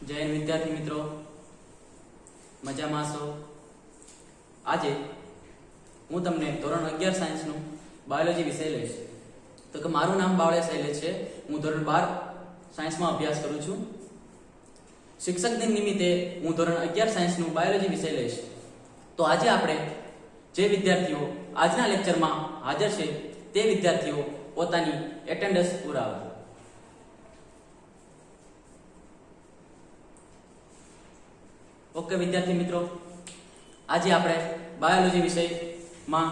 જય હિન્દ વિદ્યાર્થી મિત્રો, મજામાં છો? આજે હું તમને ધોરણ 11 સાયન્સનું બાયોલોજી વિષય લઈશ. તો કે મારું નામ બાવળિયા શૈલેષ છે. હું ધોરણ 12 સાયન્સમાં અભ્યાસ કરું છું. શિક્ષક દિન નિમિત્તે હું ધોરણ 11 સાયન્સનું બાયોલોજી વિષય લઈશ. તો આજે આપણે જે વિદ્યાર્થીઓ આજના લેક્ચરમાં હાજર છે તે વિદ્યાર્થીઓ પોતાની એટેન્ડન્સ પુરાવે. ઓકે વિદ્યાર્થી મિત્રો, આજે આપણે બાયોલોજી વિષયમાં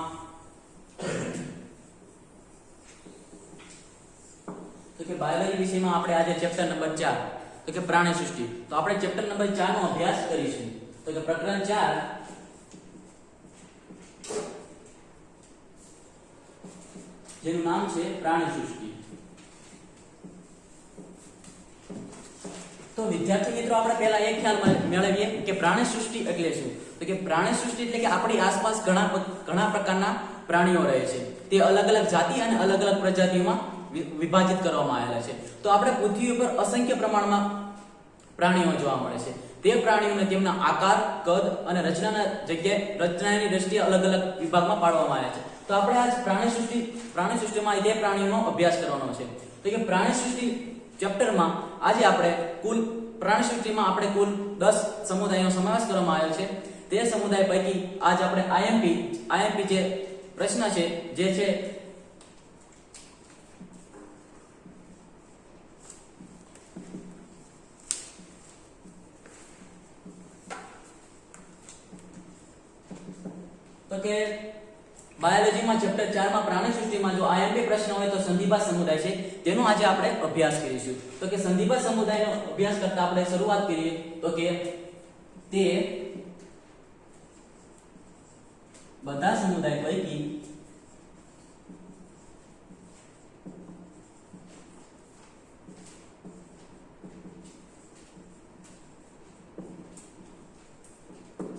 તો કે બાયોલોજી વિષયમાં આપણે આજે ચેપ્ટર નંબર 4 તો કે પ્રાણી સૃષ્ટિ. તો આપણે ચેપ્ટર નંબર 4 નો અભ્યાસ કરીશું. તો કે પ્રકરણ 4 જેનું નામ છે પ્રાણી સૃષ્ટિ. તો વિદ્યાર્થી મિત્રો, આપણે પહેલા એક ખ્યાલ મેળવીએ કે પ્રાણી સૃષ્ટિ એટલે શું. તો કે પ્રાણી સૃષ્ટિ એટલે કે આપણી આસપાસ ઘણા પ્રકારના પ્રાણીઓ રહે છે. તે અલગ અલગ જાતિ અને અલગ અલગ પ્રજાતિઓમાં વિભાજિત કરવામાં આવેલા છે. તો આપણે પૃથ્વી ઉપર અસંખ્ય પ્રમાણમાં પ્રાણીઓ જોવા મળે છે. તે પ્રાણીઓને તેમના આકાર, કદ અને રચનાની દ્રષ્ટિએ અલગ અલગ વિભાગમાં પાડવામાં આવ્યા છે. તો આપણે આજ પ્રાણી સૃષ્ટિમાં તે પ્રાણીઓનો અભ્યાસ કરવાનો છે. તો કે પ્રાણી સૃષ્ટિ ચેપ્ટરમાં આજે આપણે પ્રાણી સૃષ્ટિમાં આપણે કુલ 10 સમુદાયનો સમાવેશ કરવામાં આવ્યો છે. તે સમુદાય પૈકી આજ આપણે આઈએમપી જે પ્રશ્ન છે જે છે તો કે બાયોલોજીમાં ચેપ્ટર 4 માં પ્રાણી સૃષ્ટિમાં જો આઈએમપી પ્રશ્ન હોય તો સંધિપાદ સમુદાય છે તેનો આજે આપણે અભ્યાસ કરીશું. તો કે સંધિપાદ સમુદાયનો અભ્યાસ કરતા આપણે શરૂઆત કરીએ તો કે તે બધા સમુદાય પૈકી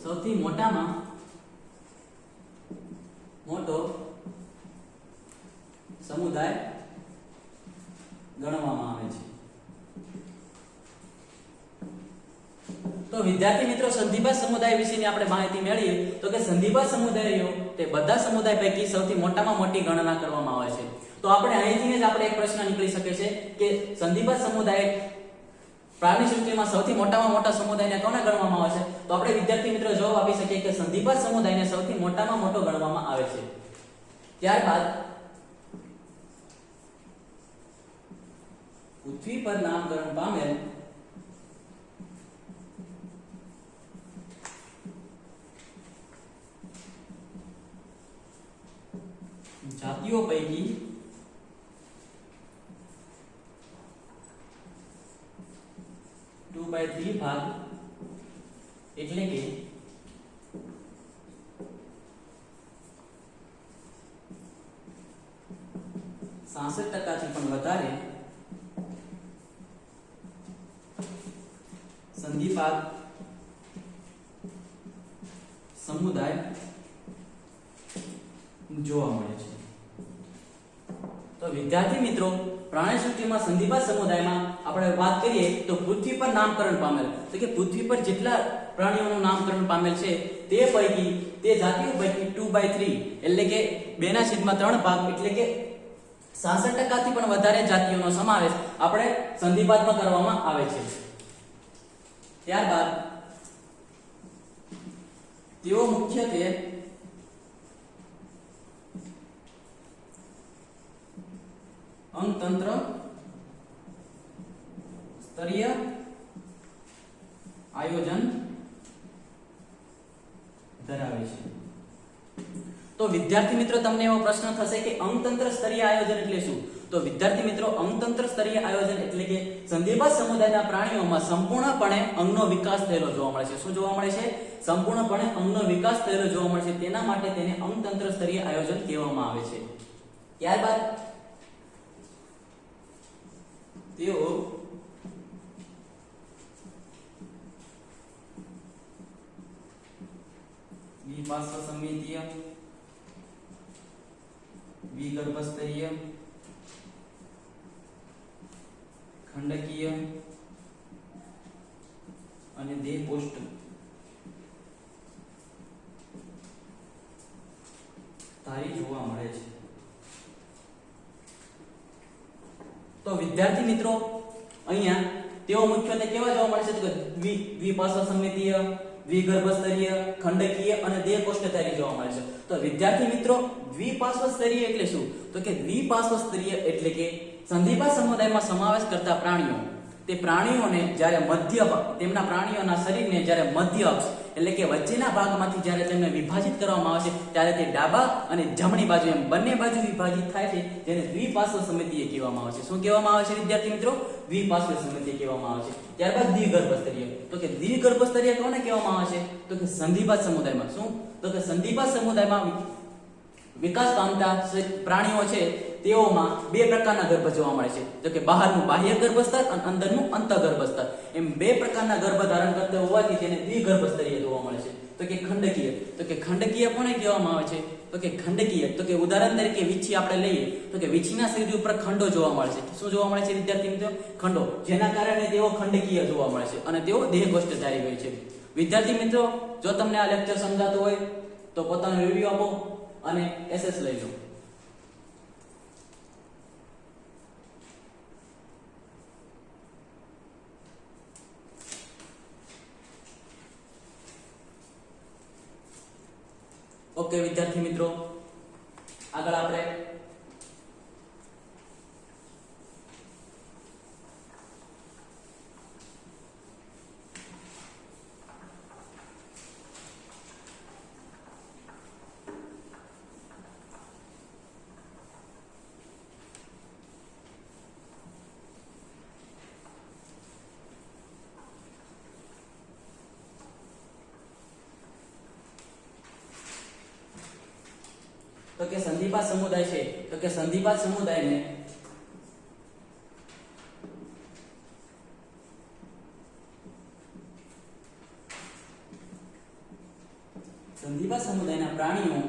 સૌથી મોટામાં મોટો સમુદાય ગણવામાં આવે છે. તો વિદ્યાર્થી મિત્રો, સંધિપાદ સમુદાય વિશેની આપણે માહિતી મેળવીએ તો કે સંધિપાદ સમુદાયો તે બધા સમુદાય પૈકી સૌથી મોટામાં મોટી ગણના કરવામાં આવે છે. તો આપણે અહીંથી જ આપણે એક પ્રશ્ન નીકળી શકે છે કે સંધિપાદ સમુદાય પ્રાણી સૃષ્ટિમાં સૌથી મોટામાં મોટા સમુદાયને કોને ગણવામાં આવે છે? તો આપણે વિદ્યાર્થી મિત્રો જવાબ આપી શકીએ કે સંધિપાદ સમુદાયને સૌથી મોટામાં મોટો ગણવામાં આવે છે. ત્યારબાદ પૃથ્વી પર નામકરણ પામેલ જાતિઓ પૈકી by 3 ભાગ એટલે કે 66% થી પણ વધારે સંધિપાદ સમુદાય જોવા મળે છે. તો વિદ્યાર્થી મિત્રો, પ્રાણી સૃષ્ટિમાં સંધિપાદ સમુદાયમાં આપણે વાત કરીએ તો પૃથ્વી પર નામકરણ પામેલ તો કે પૃથ્વી પર જેટલા પ્રાણીઓનું નામકરણ પામેલ છે તે પૈકી તે જાતિઓ પૈકી 2/3 એટલે કે 2/3 ભાગ એટલે કે 66% થી પણ વધારે જાતિઓનો સમાવેશ આપણે સંધિપાદમાં કરવામાં આવે છે. ત્યારબાદ તેઓ મુખ્યત્વે અંગતંત્ર સ્તરીય આયોજન ધરાવે છે. તો વિદ્યાર્થી મિત્રો, તમને એવો પ્રશ્ન થશે કે અંગતંત્ર સ્તરીય આયોજન એટલે શું? તો વિદ્યાર્થી મિત્રો, અંગતંત્ર સ્તરીય આયોજન એટલે કે સંધિપાદ સમુદાયના પ્રાણીઓમાં સંપૂર્ણપણે અંગનો વિકાસ થયેલો જોવા મળે છે. શું જોવા મળે છે? સંપૂર્ણપણે અંગનો વિકાસ થયેલો જોવા મળે છે. તેના માટે તેને અંગતંત્ર સ્તરીય આયોજન કહેવામાં આવે છે. ત્યારબાદ તેઓ વિપાર્શ્વસમિતીય, વિગર્ભસ્તરીય, ખંડકીય, અને દેહ કોષ્ટક ધારી જોવા મળે છે. તો વિદ્યાર્થી મિત્રો અહીંયા તેઓ મુખ્યત્વે કેવા જોવા મળે છે તો કે દ્વિપાર્શ્વસમિતીય, દ્વિગર્ભસ્તરીય, ખંડકીય અને દેહ કોષ્ટકધારી જોવા મળે છે. તો વિદ્યાર્થી મિત્રો દ્વિપાર્શ્વસ્તરીય એટલે શું તો કે દ્વિપાર્શ્વસ્તરીય એટલે કે સંધિપા સમુદાયમાં સમાવેશ કરતા પ્રાણીઓ તે પ્રાણીઓને જ્યારે મધ્ય તેમના પ્રાણીઓના શરીરને જ્યારે મધ્ય અક્ષ એટલે કે વચ્ચેના ભાગમાંથી જ્યારે તેમને વિભાજિત કરવામાં આવે છે ત્યારે તે ડાબા અને જમણી બાજુ એમ બંને બાજુ વિભાજિત થાય છે, જેને દ્વિપાર્શ્વસમિતીય કહેવામાં આવે છે. શું કહેવામાં આવે છે વિદ્યાર્થી મિત્રો? દ્વિપાર્શ્વસમિતીય કહેવામાં આવે છે. ત્યારબાદ દ્વિગર્ભસ્તરીય, તો કે દ્વિગર્ભસ્તરીય કોને કહેવામાં આવે છે તો કે સંધિપાત સમુદાયમાં. શું તો કે સંધિપાત સમુદાયમાં વિકાસ પામતા પ્રાણીઓ છે તેઓમાં બે પ્રકારના ગર્ભ જોવા મળે છે, તો કે બહારનું બાહ્ય ગર્ભસ્તર અને અંદરનું અંતઃગર્ભસ્તર એમ બે પ્રકારના ગર્ભ ધારણ કરતા હોવાથી તેને દ્વિગર્ભસ્તરીય જોવા મળે છે. તો કે ખંડકીય, તો કે ખંડકીય કોને કહેવામાં આવે છે તો કે ખંડકીય, તો કે ઉદાહરણ તરીકે વીછી આપણે લઈએ તો કે વીછીના શરીર ઉપર ખંડો જોવા મળે છે. શું જોવા મળે છે વિદ્યાર્થી મિત્રો? ખંડો, જેના કારણે તેઓ ખંડકીય જોવા મળે છે અને તેઓ દેહકોષ્ઠધારી હોય છે. વિદ્યાર્થી મિત્રો જો તમને આ લેક્ચર સમજાતું હોય તો પોતાનો રિવ્યુ આપો અને એસએસ લઈ લો. ઓકે વિદ્યાર્થી મિત્રો આગળ આપણે તો કે સંધિપાત સમુદાય છે તો કે સંધિપાત સમુદાયને સંધિપાત સમુદાયના પ્રાણીઓ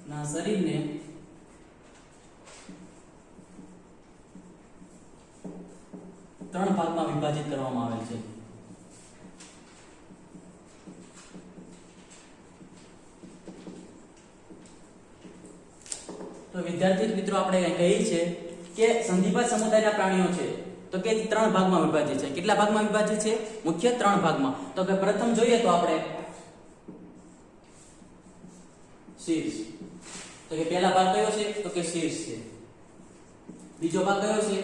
ના શરીરને ત્રણ ભાગમાં વિભાજિત કરવામાં આવેલ છે. તો વિદ્યાર્થી મિત્રો આપણે કહીએ છે કે સંધિપાત સમુદાયના પ્રાણીઓ છે તો કે ત્રણ ભાગમાં વિભાજિત છે. કેટલા ભાગમાં વિભાજિત છે? મુખ્ય ત્રણ ભાગમાં. તો કે પ્રથમ જોઈએ તો આપણે શીર્ષ, તો કે પહેલા ભાગ કયો છે તો કે શીર્ષ છે. બીજો ભાગ કયો છે?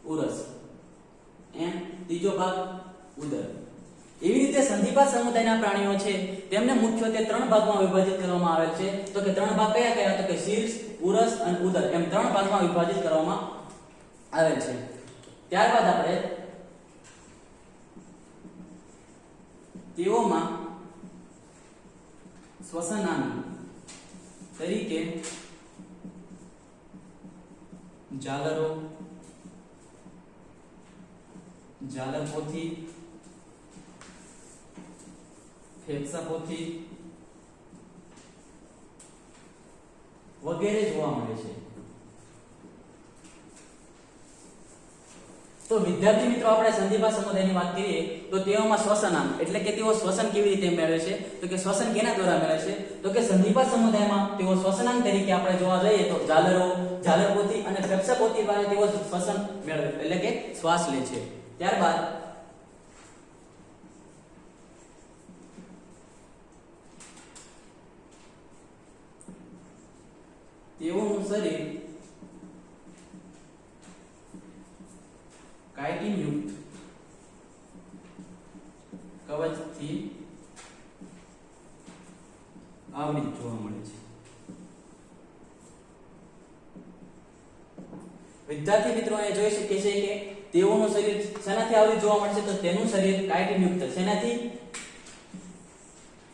ઉરસ. એમ ત્રીજો ભાગ ઉદર. એવી રીતે સંધિપાત સમુદાયના પ્રાણીઓ છે તેમને મુખ્યત્વે ત્રણ ભાગમાં વિભાજિત કરવામાં આવેલ છે. તો કે ત્રણ ભાગ કયા કયા? તો કે શીર્ષ, ઉરસ અને ઉદર એમ ત્રણ ભાગમાં વિભાજિત કરવામાં આવેલ છે. ત્યારબાદ આપણે તેઓમાં શ્વસનાંગ તરીકે ઝાલરો, ઝાલરપોથી, ફેફસાપોથી વગેરે જોવા મળે છે. તો વિદ્યાર્થી મિત્રો આપણે સંધિપાત સમુદાયની વાત કરીએ તો તેઓમાં શ્વસનાંગ એટલે કે તેઓ શ્વસન કેવી રીતે મેળવે છે તો કે શ્વસન કેના દ્વારા મેળવે છે તો કે સંધિપાત સમુદાયમાં તેઓ શ્વસનાંગ તરીકે આપણે જોવા જઈએ તો ઝાલરો, ઝાલરપોથી અને ફેફસાપોથી દ્વારા તેઓ શ્વસન મેળવે એટલે કે શ્વાસ લે છે. ત્યારબાદ તેઓનું શરીર કાઇટિનયુક્ત કવચથી આવૃત જોવા મળે છે. વિદ્યાર્થી મિત્રો એ જોઈ શકીએ છીએ કે તેઓનું શરીર શેનાથી આવૃત જોવા મળશે તો તેનું શરીર કાઇટિનયુક્ત શેનાથી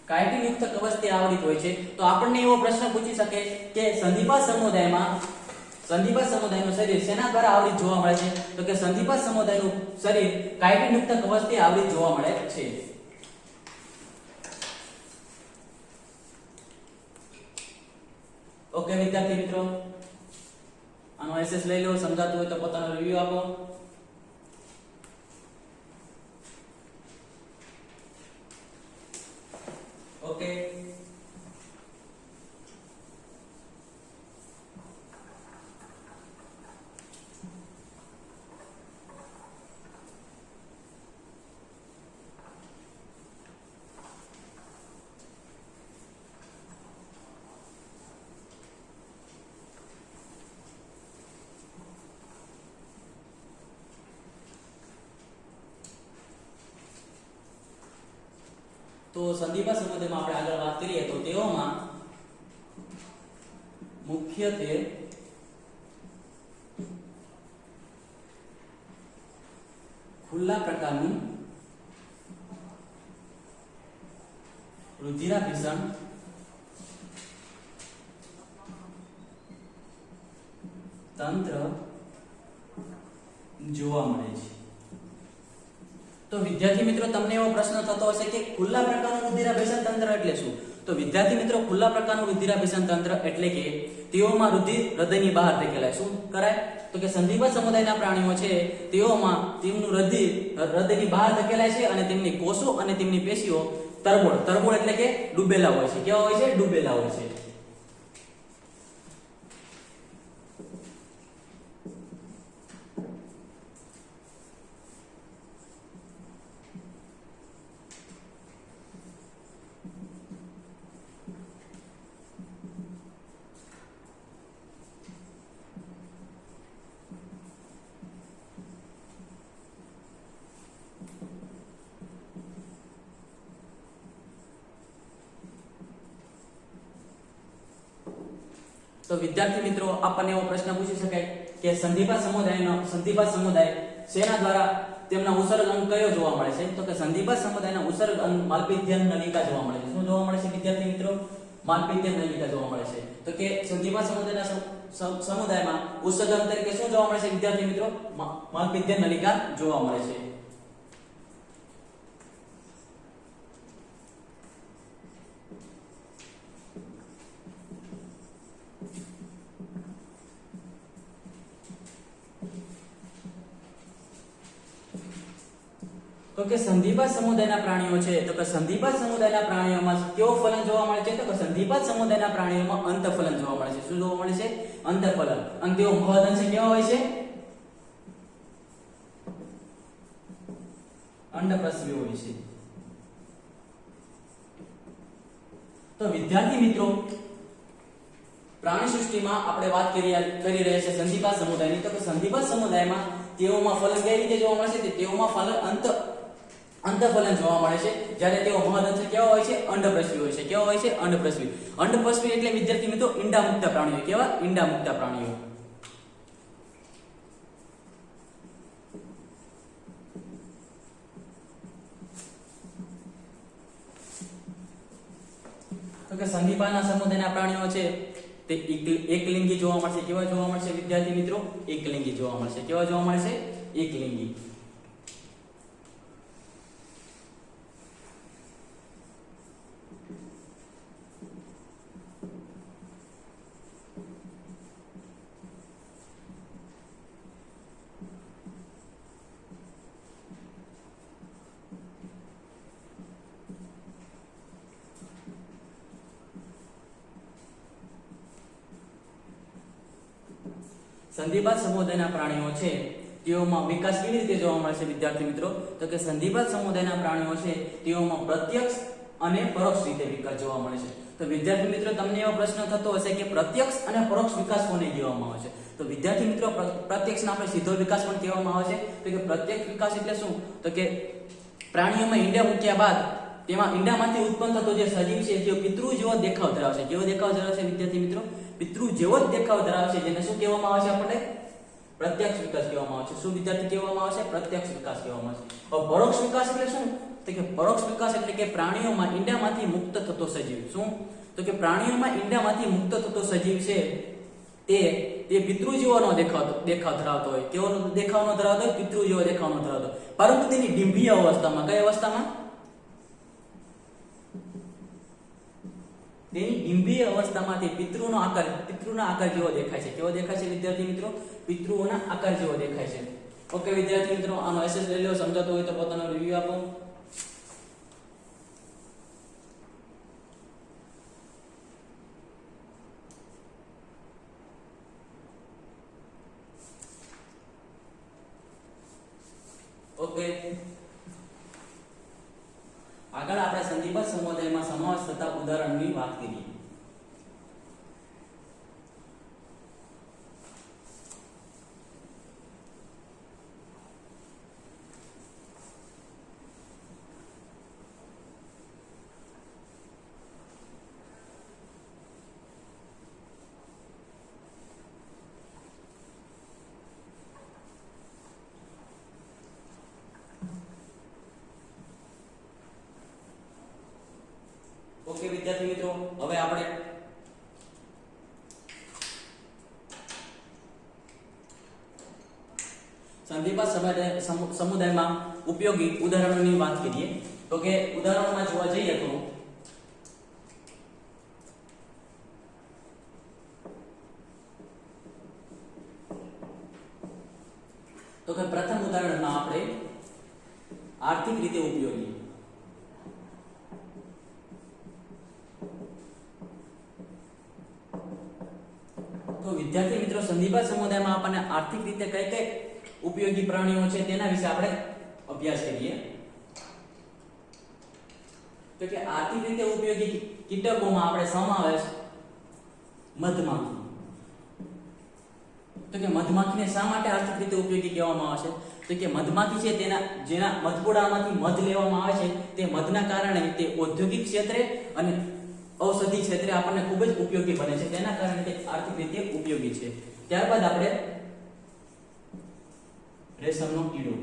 કાઇટિનયુક્ત કવચથી આવૃત હોય છે. તો આપણને એવો પ્રશ્ન પૂછી શકે કે સંધિપાત સમુદાયનું શરીર શેના દ્વારા આવૃત જોવા મળે છે તો કે સંધિપાત સમુદાયનું શરીર કાઇટિનયુક્ત કવચથી આવૃત જોવા મળે છે. ઓકે વિદ્યાર્થી મિત્રો આનો એસએસ લઈ લો, સમજાતું હોય તો પોતાનો રિવ્યુ આપો. ઓકે. તો સંધિપા સમુદાયમાં આપણે આગળ વાત કરીએ તો તેઓમાં મુખ્યત્વે ખુલ્લા પ્રકારનું રુધિરાભિસરણ તંત્ર જોવા મળે છે. તો વિદ્યાર્થી મિત્રો તમને એવો પ્રશ્ન થતો હશે કે ખુલ્લા પ્રકારનું રુધિરાભિસરણ તંત્ર એટલે શું? તો વિદ્યાર્થી મિત્રો ખુલ્લા પ્રકારનું રુધિરાભિસરણ તંત્ર એટલે કે તેઓમાં રુધિર હૃદયની બહાર ધકેલાય. શું કરાય? તો કે સંધિબદ્ધ સમુદાયના પ્રાણીઓ છે તેઓમાં તેમનું રુધિર હૃદયની બહાર ધકેલાય છે અને તેમની કોષો અને તેમની પેશીઓ તરબોળ એટલે કે ડૂબેલા હોય છે. કેવા હોય છે? ડૂબેલા હોય છે. તો વિદ્યાર્થી મિત્રો આપણને એવો પ્રશ્ન પૂછી શકાય કે સંધિપા સમુદાય શેના દ્વારા તેમના ઉસર્ગ અંગ કયો જોવા મળે છે? તો કે સંધિપા સમુદાયના ઉસર્ગ અંગ માલપિત્તીય નલિકા જોવા મળે છે. શું જોવા મળે છે વિદ્યાર્થી મિત્રો? માલપિત્તીય નલિકા જોવા મળે છે. તો કે સંધિપા સમુદાયમાં ઉસર્ગ અંગ તરીકે શું જોવા મળે છે વિદ્યાર્થી મિત્રો? માલપિત્તીય નલિકા જોવા મળે છે. તો કે સંધિપાદ સમુદાયના પ્રાણીઓ છે તો કે સંધિપાદ સમુદાયના પ્રાણીઓમાં કેવો ફલન જોવા મળે છે? તો કે સંધિપાદ સમુદાયના પ્રાણીઓમાં અંતઃફલન જોવા મળે છે. શું જોવા મળે છે? અંતઃફલન. અને તેઓ મહદઅંશે કેવા હોય છે? અંડપ્રસ્વી હોય છે. તો વિદ્યાર્થી મિત્રો પ્રાણી સૃષ્ટિમાં આપણે વાત કરી રહ્યા છે સંધિપાદ સમુદાયની. તો કે સંધિપાદ સમુદાયમાં તેઓમાં ફલન કઈ રીતે જોવા મળે છે? તેઓમાં ફલન અંતઃફલન જોવા મળે છે. જ્યારે તેઓ મહદઅંશે કેવા હોય છે? અંડપ્રસ્વી હોય છે. કેવા હોય છે? અંડપ્રસ્વી. અંડપ્રસ્વી એટલે વિદ્યાર્થી મિત્રો ઈંડામુક્ત પ્રાણીઓ. કેવા? ઈંડામુક્ત પ્રાણીઓ. તો કે સંધિપાદના સમુદાયના પ્રાણીઓ છે તે એકલિંગી જોવા મળશે. કેવા જોવા મળશે વિદ્યાર્થી મિત્રો? એકલિંગી જોવા મળશે. કેવા જોવા મળશે? એકલિંગી. સંધિપાદ સમુદાયના પ્રાણીઓ છે તેઓમાં વિકાસ કેવી રીતે જોવા મળે છે વિદ્યાર્થી મિત્રો? તો કે સંધિપાદ સમુદાયના પ્રાણીઓ છે તેઓમાં પ્રત્યક્ષ અને પરોક્ષ રીતે વિકાસ જોવા મળે છે. તો વિદ્યાર્થી મિત્રો તમને એવો પ્રશ્ન થતો હશે કે પ્રત્યક્ષ અને પરોક્ષ વિકાસ કોને કહેવામાં આવે છે? તો વિદ્યાર્થી મિત્રો પ્રત્યક્ષને આપણે સીધો વિકાસ પણ કહેવામાં આવે છે. તો કે પ્રત્યક્ષ વિકાસ એટલે શું? તો કે પ્રાણીઓમાં ઈંડા મૂક્યા બાદ તેમાં ઈંડામાંથી ઉત્પન્ન થતો જે સજીવ છે તે પિતૃ જેવો દેખાવ ધરાવે છે. કેવો દેખાવ ધરાવે છે વિદ્યાર્થી મિત્રો? પિતૃ જેવો જ દેખાવ ધરાવે છે. જેને શું કહેવામાં આવે છે? આપણે પ્રત્યક્ષ વિકાસ કહેવામાં આવે છે. શું વિદ્યાર્થી કહેવામાં આવે છે? પ્રત્યક્ષ વિકાસ કહેવામાં આવે છે. હવે પરોક્ષ વિકાસ એટલે શું? તો કે પરોક્ષ વિકાસ એટલે કે પ્રાણીઓમાં ઈંડામાંથી મુક્ત થતો સજીવ. શું? તો કે પ્રાણીઓમાં ઈંડામાંથી મુક્ત થતો સજીવ છે તે પિતૃ જેવો દેખાવ ધરાવતો હોય. કેવો દેખાવ નો ધરાવતો હોય? પિતૃ જેવો દેખાવ નો ધરાવતો, પરંતુ તેની ડિંભીય અવસ્થામાં. કઈ અવસ્થામાં? તેની ડિંભીય અવસ્થામાં તે પિતૃના આકાર જેવો દેખાય છે. કેવો દેખાય છે વિદ્યાર્થી મિત્રો? પિતૃઓના આકાર જેવો દેખાય છે. ઓકે વિદ્યાર્થી મિત્રો આનો એસેસ લઈ લો. સમજાતો હોય તો પોતાનો રિવ્યુ આપો. સમાવેશ થતા ઉદાહરણની વાત કરીએ. ઓકે વિદ્યાર્થી મિત્રો, હવે આપણે સંધિપાદ સમુદાયમાં ઉપયોગી ઉદાહરણોની વાત કરીએ. તો કે ઉદાહરણોમાં જોવા જઈએ તો કે પ્રથમ ઉદાહરણમાં આપણે આર્થિક રીતે ઉપયોગી. તો વિદ્યાર્થી મિત્રો, સંધિપાદ સમુદાયમાં આપણને આર્થિક રીતે કઈ કઈ ઉપયોગી પ્રાણીઓ છે તેના વિશે આપણે અભ્યાસ કરીએ. તો કે આર્થિક રીતે ઉપયોગી કીટકોમાં આપણે સમાવેશ મધમાખી. તો કે મધમાખીને શા માટે આર્થિક રીતે ઉપયોગી કહેવામાં આવે છે? તો કે મધમાખી છે જેના મધપોડામાંથી મધ લેવામાં આવે છે, તે મધના કારણે તે ઔદ્યોગિક ક્ષેત્રે અને ઔષધિ ક્ષેત્રે આપણને ખૂબ જ ઉપયોગી બને છે, તેના કારણે તે આર્થિક રીતે ઉપયોગી છે. ત્યારબાદ આપણે રેશમનો કીડો.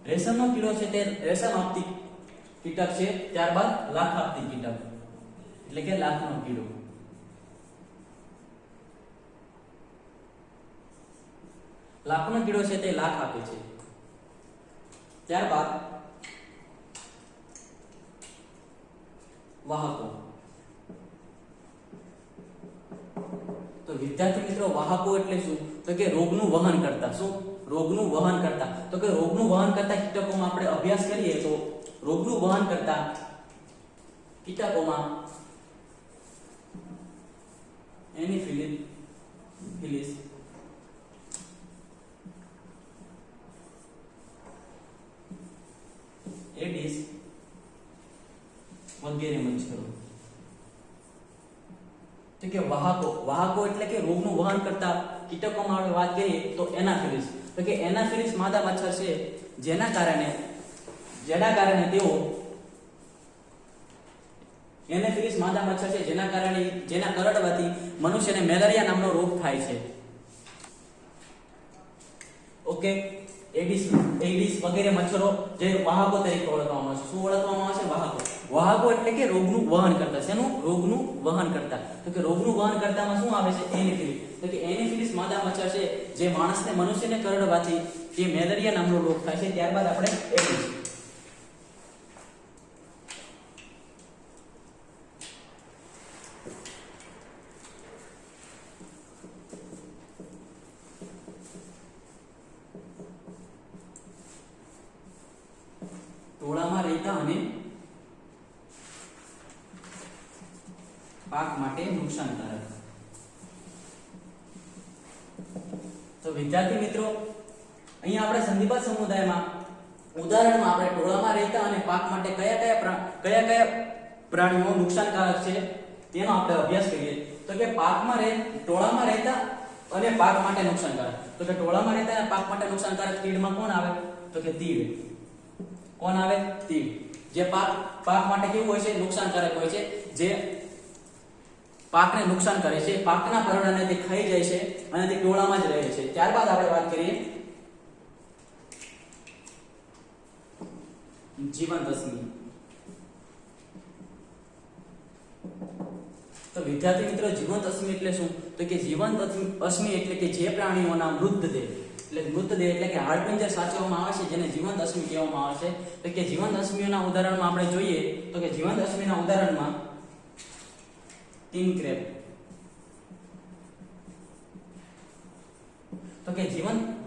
રેશમનો કીડો છે તે રેશમ આપતી કીટક છે. ત્યારબાદ લાખ આપતી કીટક એટલે કે લાખનો કીડો. લાખનો કીડો છે તે લાખ આપે છે. ત્યારબાદ વાહકો. તો વિદ્યાર્થી મિત્રો, વાહકો એટલે શું? તો કે રોગનું વહન કરતા. શું? રોગનું વહન કરતા. તો કે રોગનું વહન કરતા કીટકોમાં આપણે અભ્યાસ કરીએ તો રોગનું વહન કરતા કીટકોમાં એનોફિલિસ, એડિસ વગેરે મચ્છરો. તો કે વાહકો એટલે કે રોગનું વહન કરતા કીટકોમાં આપણે વાત કરીએ તો એનાફિલિસ. તો કે એનાફિલિસ માદા મચ્છર છે જેના કારણે તેઓ એનાફિલિસ માદા મચ્છર છે જેના કરડવાથી મનુષ્યને મેલેરિયા નામનો રોગ થાય છે. ઓકે, એડિસ વગેરે મચ્છરો જે વાહકો તરીકે ઓળખવામાં આવે છે. શું ઓળખવામાં આવે છે? વાહકો એટલે કે રોગનું વહન કરતા. શેનું? રોગનું વહન કરતા. તો કે રોગનું વહન કરતામાં શું આવે છે? એનોફિલિસ. તો કે એનોફિલિસ માદા મચ્છર છે જે મનુષ્યને કરડવાથી તે મેલેરિયા નામનો રોગ થાય છે. ત્યારબાદ આપણે એડિસ. ટોળામાં રહેતા અને પાક માટે નુકસાનકારક. તો વિદ્યાર્થી મિત્રો, અહીંયા આપણે સંધિપાદ સમુદાયમાં ઉદાહરણમાં આપણે ટોળામાં રહેતા અને પાક માટે કયા કયા પ્રાણીઓ નુકસાનકારક છે તેનો આપણે અભ્યાસ કરીએ. તો કે ટોળામાં રહેતા અને પાક માટે નુકસાનકારક. તો કે ટોળામાં રહેતા અને પાક માટે નુકસાનકારક તીડમાં કોણ આવે? તો કે તીડ. કોણ આવે? તીડ. જે પાક માટે કેવું હોય છે? નુકસાનકારક હોય છે. જે પાકને નુકસાન કરે છે, પાકના પરણાને તે ખાઈ જાય છે અને તે ટોળામાં જ રહે છે. ત્યારબાદ આપણે વાત કરીએ જીવંત અશ્મિ. તો વિદ્યાર્થી મિત્રો, જીવંત અશ્મિ એટલે શું? તો કે જીવંત અશ્મિ એટલે કે જે પ્રાણીઓના મૃતદેહ એટલે કે હાડપિંજર સાચવવામાં આવે છે જેને જીવંત અશ્મિ કહેવામાં આવે છે. તો કે જીવંત અશ્મિઓના ઉદાહરણમાં આપણે જોઈએ તો કે જીવંત અશ્મિના ઉદાહરણમાં કિંગ ક્રેબ. તો કે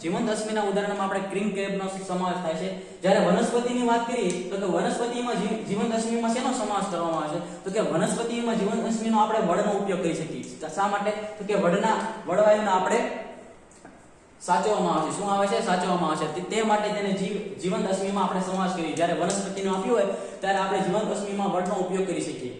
જીવંત અશ્મિના ઉદાહરણમાં આપણે કિંગ ક્રેબનો સમાવેશ થાય છે. જ્યારે વનસ્પતિની વાત કરીએ તો કે વનસ્પતિમાં જીવંત અશ્મિમાં શેનો સમાવેશ કરવામાં આવે છે? તો કે વનસ્પતિમાં જીવંત અશ્મિનો આપણે વડનો ઉપયોગ કરી શકીએ. શા માટે? તો કે વડવાયુના આપણે સાચવવામાં આવે છે. શું આવે છે? સાચવવામાં આવે છે. તે માટે તેને જીવંત અશ્મિમાં આપણે સમાસ કરીએ. જ્યારે વનસ્પતિનું આપ્યું હોય ત્યારે આપણે જીવંત અશ્મિમાં વર્ડનો ઉપયોગ કરી શકીએ.